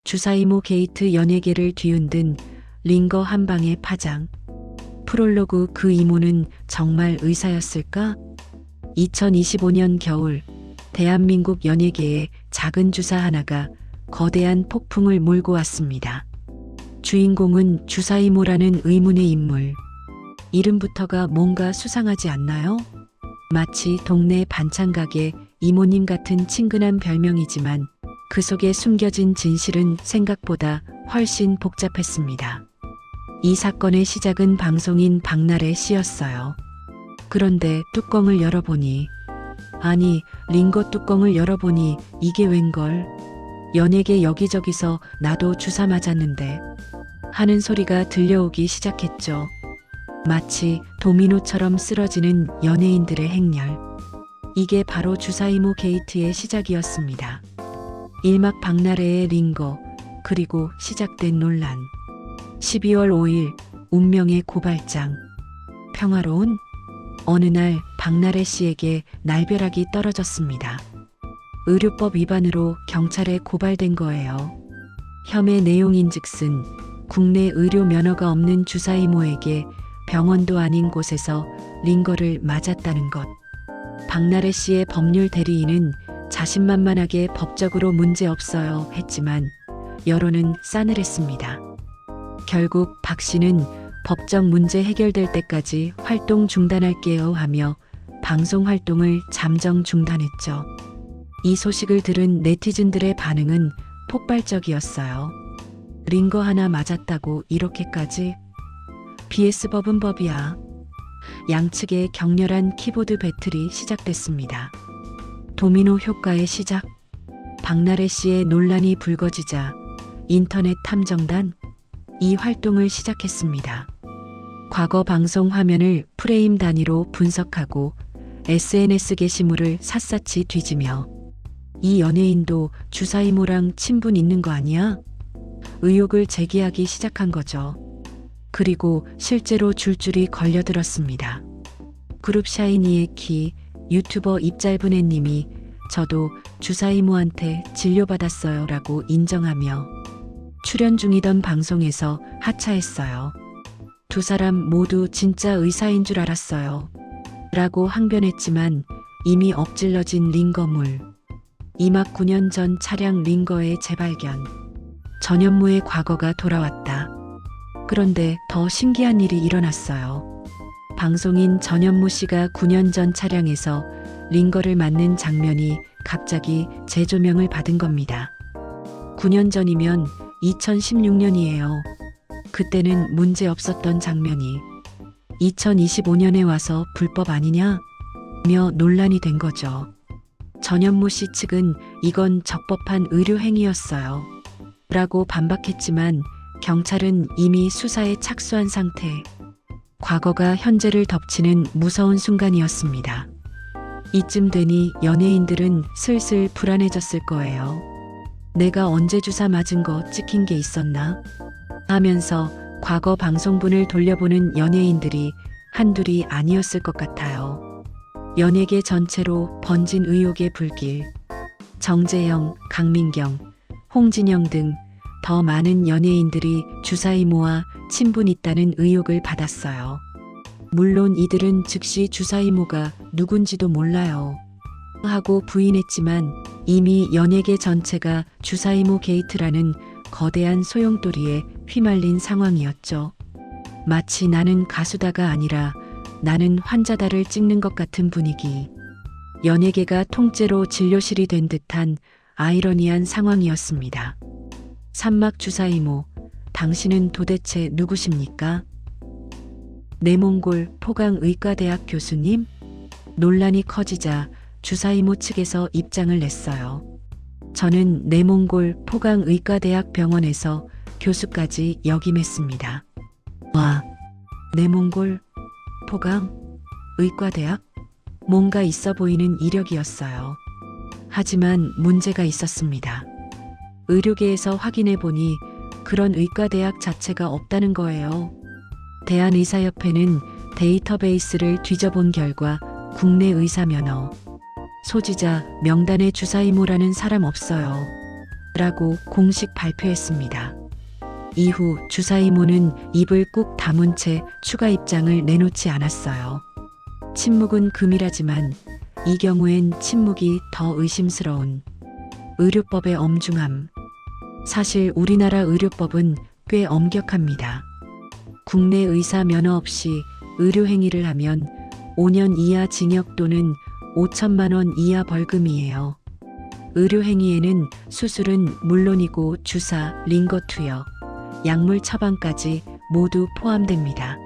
주사이모 게이트 연예계를 뒤흔든 링거 한 방의 파장. 프롤로그 그 이모는 정말 의사였을까? 2025년 겨울 대한민국 연예계에 작은 주사 하나가 거대한 폭풍을 몰고 왔습니다. 주인공은 주사이모라는 의문의 인물. 이름부터가 뭔가 수상하지 않나요? 마치 동네 반찬가게 이모님 같은 친근한 별명이지만 그 속에 숨겨진 진실은 생각보다 훨씬 복잡했습니다. 이 사건의 시작은 방송인 박나래 씨였어요. 그런데 뚜껑을 열어보니, 아니, 링거 뚜껑을 열어보니 이게 웬걸? 연예계 여기저기서 나도 주사 맞았는데 하는 소리가 들려오기 시작했죠. 마치 도미노처럼 쓰러지는 연예인들의 행렬. 이게 바로 주사이모 게이트의 시작이었습니다. 일막 박나래의 링거, 그리고 시작된 논란. 12월 5일 운명의 고발장. 평화로운 어느 날 박나래 씨에게 날벼락이 떨어졌습니다. 의료법 위반으로 경찰에 고발된 거예요. 혐의 내용인즉슨 국내 의료 면허가 없는 주사이모에게 병원도 아닌 곳에서 링거를 맞았다는 것. 박나래 씨의 법률 대리인은 자신만만하게 법적으로 문제없어요 했지만 여론은 싸늘했습니다. 결국 박 씨는 법적 문제 해결될 때까지 활동 중단할게요 하며 방송 활동을 잠정 중단했죠. 이 소식을 들은 네티즌들의 반응은 폭발적이었어요. 링거 하나 맞았다고 이렇게까지? BS법은 법이야. 양측의 격렬한 키보드 배틀이 시작됐습니다. 도미노 효과의 시작. 박나래 씨의 논란이 불거지자 인터넷 탐정단 이 활동을 시작했습니다. 과거 방송 화면을 프레임 단위로 분석하고 SNS 게시물을 샅샅이 뒤지며 이 연예인도 주사이모랑 친분 있는 거 아니야? 의혹을 제기하기 시작한 거죠. 그리고 실제로 줄줄이 걸려들었습니다. 그룹 샤이니의 키, 유튜버 입짧은 애님이 저도 주사이모한테 진료받았어요 라고 인정하며 출연 중이던 방송에서 하차했어요. 두 사람 모두 진짜 의사인 줄 알았어요 라고 항변했지만 이미 엎질러진 링거물. 이막 9년 전 차량 링거의 재발견. 전현무의 과거가 돌아왔다. 그런데 더 신기한 일이 일어났어요. 방송인 전현무 씨가 9년 전 차량에서 링거를 맞는 장면이 갑자기 재조명을 받은 겁니다. 9년 전이면 2016년이에요. 그때는 문제 없었던 장면이 2025년에 와서 불법 아니냐? 며 논란이 된 거죠. 전현무 씨 측은 이건 적법한 의료 행위였어요. 라고 반박했지만 경찰은 이미 수사에 착수한 상태. 과거가 현재를 덮치는 무서운 순간이었습니다. 이쯤 되니 연예인들은 슬슬 불안해졌을 거예요. 내가 언제 주사 맞은 거 찍힌 게 있었나? 하면서 과거 방송분을 돌려보는 연예인들이 한둘이 아니었을 것 같아요. 연예계 전체로 번진 의혹의 불길. 정재영, 강민경, 홍진영 등 더 많은 연예인들이 주사이모와 친분 있다는 의혹을 받았어요. 물론 이들은 즉시 주사이모가 누군지도 몰라요 하고 부인했지만 이미 연예계 전체가 주사이모 게이트라는 거대한 소용돌이에 휘말린 상황이었죠. 마치 나는 가수다가 아니라 나는 환자다를 찍는 것 같은 분위기. 연예계가 통째로 진료실이 된 듯한 아이러니한 상황이었습니다. 산막 주사이모, 당신은 도대체 누구십니까? 내몽골 포강의과대학 교수님? 논란이 커지자 주사이모 측에서 입장을 냈어요. 저는 내몽골 포강의과대학 병원에서 교수까지 역임했습니다. 와, 내몽골 포강 의과대학? 뭔가 있어 보이는 이력이었어요. 하지만 문제가 있었습니다. 의료계에서 확인해 보니 그런 의과대학 자체가 없다는 거예요. 대한의사협회는 데이터베이스를 뒤져본 결과 국내 의사 면허, 소지자 명단에 주사이모라는 사람 없어요. 라고 공식 발표했습니다. 이후 주사이모는 입을 꾹 다문 채 추가 입장을 내놓지 않았어요. 침묵은 금이라지만 이 경우엔 침묵이 더 의심스러운 의료법의 엄중함. 사실 우리나라 의료법은 꽤 엄격합니다. 국내 의사 면허 없이 의료행위를 하면 5년 이하 징역 또는 5천만 원 이하 벌금이에요. 의료행위에는 수술은 물론이고 주사, 링거 투여, 약물 처방까지 모두 포함됩니다.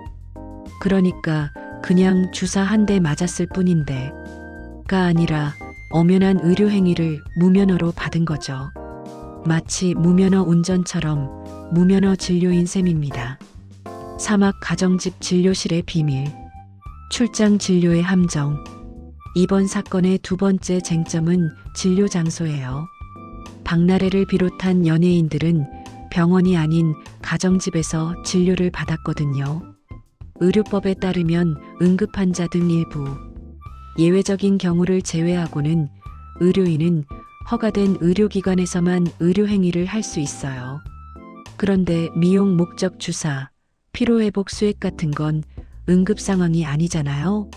그러니까 그냥 주사 한 대 맞았을 뿐인데 가 아니라 엄연한 의료행위를 무면허로 받은 거죠. 마치 무면허 운전처럼 무면허 진료인 셈입니다. 사막 가정집 진료실의 비밀, 출장 진료의 함정. 이번 사건의 두 번째 쟁점은 진료 장소예요. 박나래를 비롯한 연예인들은 병원이 아닌 가정집에서 진료를 받았거든요. 의료법에 따르면 응급환자 등 일부 예외적인 경우를 제외하고는 의료인은 허가된 의료기관에서만 의료행위를 할 수 있어요. 그런데 미용 목적 주사, 피로회복 수액 같은 건 응급 상황이 아니잖아요.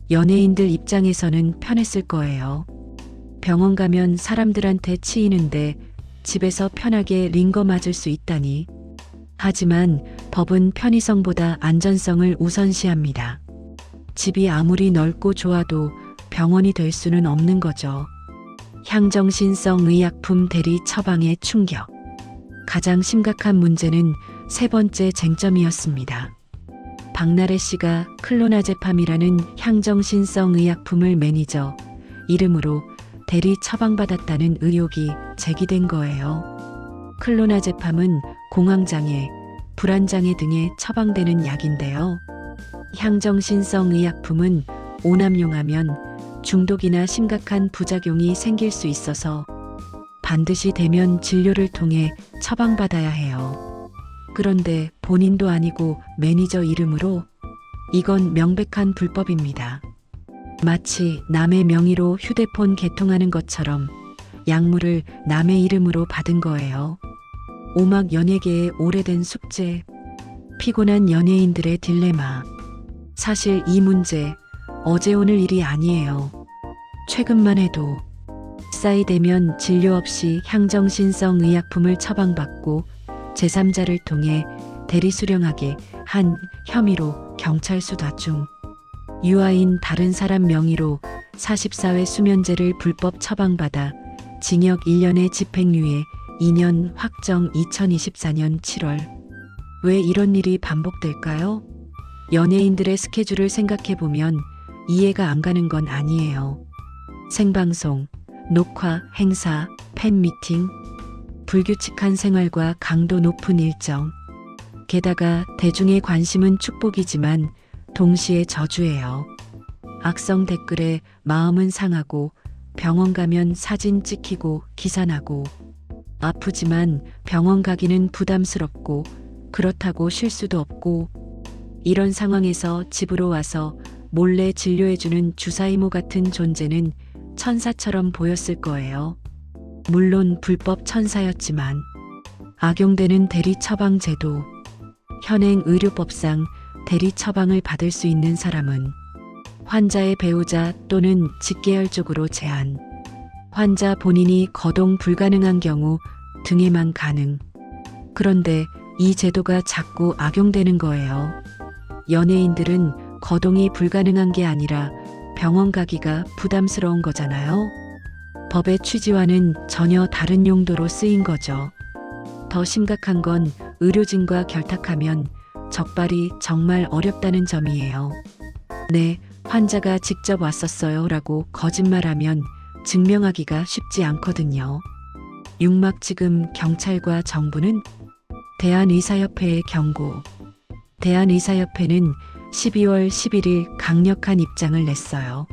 연예인들 입장에서는 편했을 거예요. 병원 가면 사람들한테 치이는데 집에서 편하게 링거 맞을 수 있다니. 하지만 법은 편의성보다 안전성을 우선시합니다. 집이 아무리 넓고 좋아도 병원이 될 수는 없는 거죠. 향정신성 의약품 대리 처방의 충격. 가장 심각한 문제는 세 번째 쟁점이었습니다. 박나래 씨가 클로나제팜이라는 향정신성 의약품을 매니저 이름으로 대리 처방받았다는 의혹이 제기된 거예요. 클로나제팜은 공황장애, 불안장애 등에 처방되는 약인데요. 향정신성 의약품은 오남용하면 중독이나 심각한 부작용이 생길 수 있어서 반드시 대면 진료를 통해 처방받아야 해요. 그런데 본인도 아니고 매니저 이름으로 이건 명백한 불법입니다. 마치 남의 명의로 휴대폰 개통하는 것처럼 약물을 남의 이름으로 받은 거예요. 오막 연예계의 오래된 숙제, 피곤한 연예인들의 딜레마. 사실 이 문제 어제 오늘 일이 아니에요. 최근만 해도 싸이되면 진료 없이 향정신성 의약품을 처방받고 제3자를 통해 대리 수령하게 한 혐의로 경찰 수사 중 유아인 다른 사람 명의로 44회 수면제를 불법 처방받아 징역 1년에 집행유예 2년 확정 2024년 7월. 왜 이런 일이 반복될까요? 연예인들의 스케줄을 생각해보면 이해가 안 가는 건 아니에요. 생방송, 녹화, 행사, 팬미팅, 불규칙한 생활과 강도 높은 일정. 게다가 대중의 관심은 축복이지만 동시에 저주예요. 악성 댓글에 마음은 상하고 병원 가면 사진 찍히고 기사 나고 아프지만 병원 가기는 부담스럽고 그렇다고 쉴 수도 없고 이런 상황에서 집으로 와서 몰래 진료해주는 주사이모 같은 존재는 천사처럼 보였을 거예요. 물론 불법 천사였지만 악용되는 대리 처방 제도. 현행 의료법상 대리 처방을 받을 수 있는 사람은 환자의 배우자 또는 직계열족으로 제한, 환자 본인이 거동 불가능한 경우 등에만 가능. 그런데 이 제도가 자꾸 악용되는 거예요. 연예인들은 거동이 불가능한 게 아니라 병원 가기가 부담스러운 거잖아요. 법의 취지와는 전혀 다른 용도로 쓰인 거죠. 더 심각한 건 의료진과 결탁하면 적발이 정말 어렵다는 점이에요. 네, 환자가 직접 왔었어요 라고 거짓말하면 증명하기가 쉽지 않거든요. 육막 지금 경찰과 정부는 대한의사협회의 경고. 대한의사협회는 12월 11일 강력한 입장을 냈어요.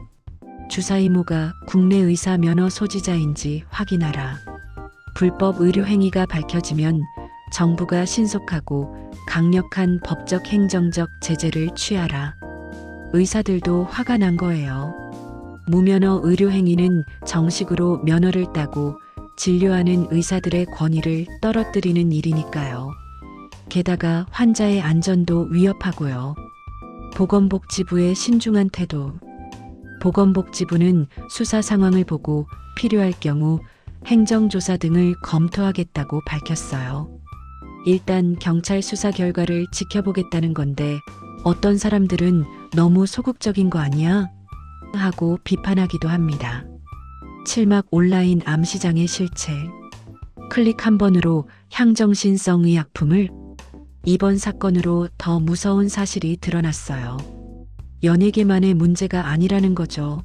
주사이모가 국내 의사 면허 소지자인지 확인하라. 불법 의료 행위가 밝혀지면 정부가 신속하고 강력한 법적 행정적 제재를 취하라. 의사들도 화가 난 거예요. 무면허 의료 행위는 정식으로 면허를 따고 진료하는 의사들의 권위를 떨어뜨리는 일이니까요. 게다가 환자의 안전도 위협하고요. 보건복지부의 신중한 태도. 보건복지부는 수사 상황을 보고 필요할 경우 행정조사 등을 검토하겠다고 밝혔어요. 일단 경찰 수사 결과를 지켜보겠다는 건데 어떤 사람들은 너무 소극적인 거 아니야? 하고 비판하기도 합니다. 7막 온라인 암시장의 실체. 클릭 한 번으로 향정신성 의약품을. 이번 사건으로 더 무서운 사실이 드러났어요. 연예계만의 문제가 아니라는 거죠.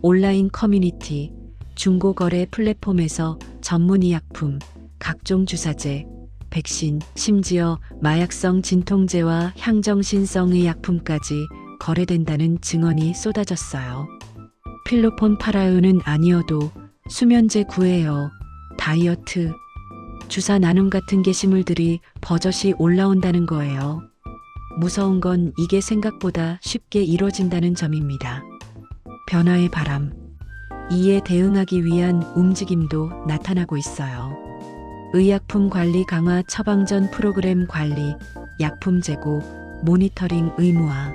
온라인 커뮤니티, 중고거래 플랫폼에서 전문 의약품, 각종 주사제, 백신, 심지어 마약성 진통제와 향정신성 의약품까지 거래된다는 증언이 쏟아졌어요. 필로폰 팔아요는 아니어도 수면제 구해요, 다이어트, 주사 나눔 같은 게시물들이 버젓이 올라온다는 거예요. 무서운 건 이게 생각보다 쉽게 이뤄진다는 점입니다. 변화의 바람. 이에 대응하기 위한 움직임도 나타나고 있어요. 의약품 관리 강화, 처방전 프로그램 관리, 약품 재고, 모니터링 의무화.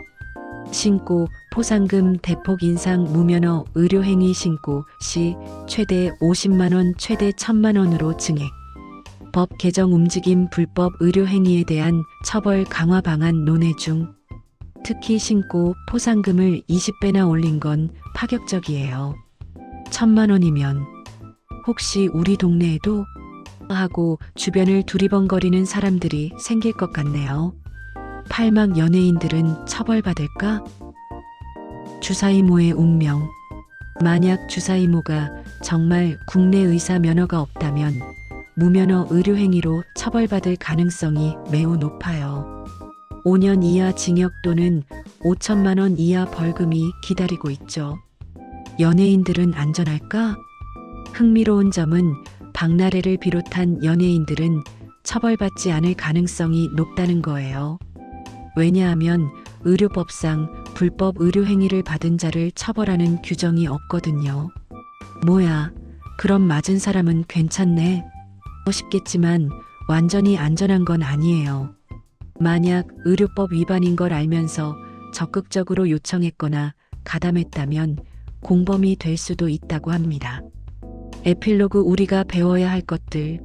신고, 포상금 대폭 인상, 무면허 의료행위 신고 시 최대 50만 원, 최대 1,000만 원으로 증액. 법 개정 움직임. 불법 의료행위에 대한 처벌 강화 방안 논의 중. 특히 신고, 포상금을 20배나 올린 건 파격적이에요. 1,000만 원이면 혹시 우리 동네에도? 하고 주변을 두리번거리는 사람들이 생길 것 같네요. 8막 연예인들은 처벌받을까? 주사이모의 운명. 만약 주사이모가 정말 국내 의사 면허가 없다면 무면허 의료행위로 처벌받을 가능성이 매우 높아요. 5년 이하 징역 또는 5천만 원 이하 벌금이 기다리고 있죠. 연예인들은 안전할까? 흥미로운 점은 박나래를 비롯한 연예인들은 처벌받지 않을 가능성이 높다는 거예요. 왜냐하면 의료법상 불법 의료행위를 받은 자를 처벌하는 규정이 없거든요. 뭐야, 그럼 맞은 사람은 괜찮네 싶겠지만 완전히 안전한 건 아니에요. 만약 의료법 위반인 걸 알면서 적극적으로 요청했거나 가담했다면 공범이 될 수도 있다고 합니다. 에필로그. 우리가 배워야 할 것들.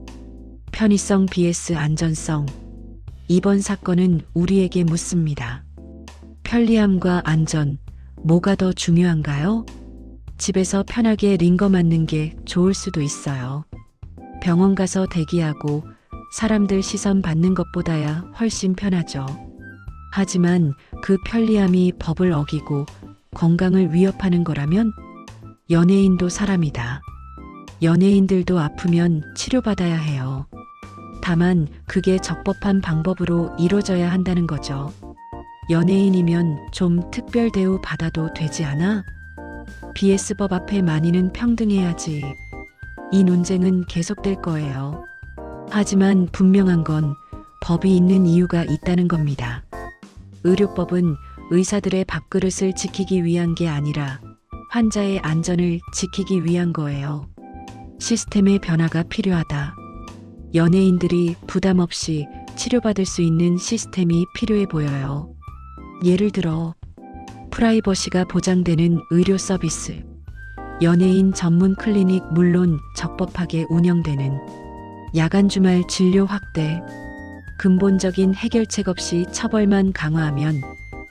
편의성 vs 안전성. 이번 사건은 우리에게 묻습니다. 편리함과 안전, 뭐가 더 중요한가요? 집에서 편하게 링거 맞는 게 좋을 수도 있어요. 병원 가서 대기하고 사람들 시선 받는 것보다야 훨씬 편하죠. 하지만 그 편리함이 법을 어기고 건강을 위협하는 거라면? 연예인도 사람이다. 연예인들도 아프면 치료받아야 해요. 다만 그게 적법한 방법으로 이루어져야 한다는 거죠. 연예인이면 좀 특별 대우 받아도 되지 않아? BS법 앞에 만인은 평등해야지. 이 논쟁은 계속될 거예요. 하지만 분명한 건 법이 있는 이유가 있다는 겁니다. 의료법은 의사들의 밥그릇을 지키기 위한 게 아니라 환자의 안전을 지키기 위한 거예요. 시스템의 변화가 필요하다. 연예인들이 부담 없이 치료받을 수 있는 시스템이 필요해 보여요. 예를 들어 프라이버시가 보장되는 의료 서비스, 연예인 전문 클리닉, 물론 적법하게 운영되는 야간 주말 진료 확대, 근본적인 해결책 없이 처벌만 강화하면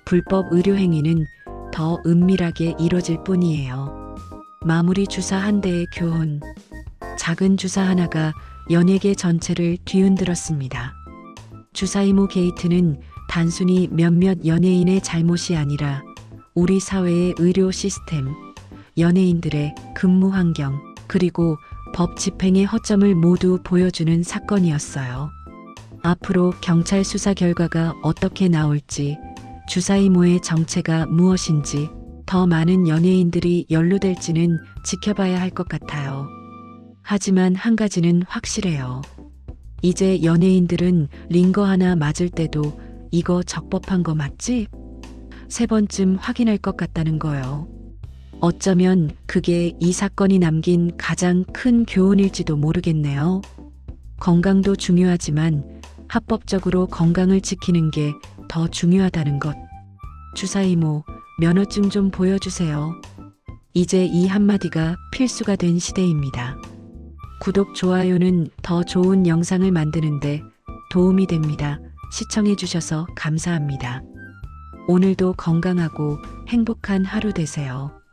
불법 의료 행위는 더 은밀하게 이뤄질 뿐이에요. 마무리. 주사 한 대의 교훈. 작은 주사 하나가 연예계 전체를 뒤흔들었습니다. 주사이모 게이트는 단순히 몇몇 연예인의 잘못이 아니라 우리 사회의 의료 시스템, 연예인들의 근무 환경, 그리고 법 집행의 허점을 모두 보여주는 사건이었어요. 앞으로 경찰 수사 결과가 어떻게 나올지, 주사이모의 정체가 무엇인지, 더 많은 연예인들이 연루될지는 지켜봐야 할 것 같아요. 하지만 한 가지는 확실해요. 이제 연예인들은 링거 하나 맞을 때도 이거 적법한 거 맞지? 3번쯤 확인할 것 같다는 거요. 어쩌면 그게 이 사건이 남긴 가장 큰 교훈일지도 모르겠네요. 건강도 중요하지만 합법적으로 건강을 지키는 게 더 중요하다는 것. 주사 이모, 면허증 좀 보여주세요. 이제 이 한마디가 필수가 된 시대입니다. 구독, 좋아요는 더 좋은 영상을 만드는데 도움이 됩니다. 시청해주셔서 감사합니다. 오늘도 건강하고 행복한 하루 되세요.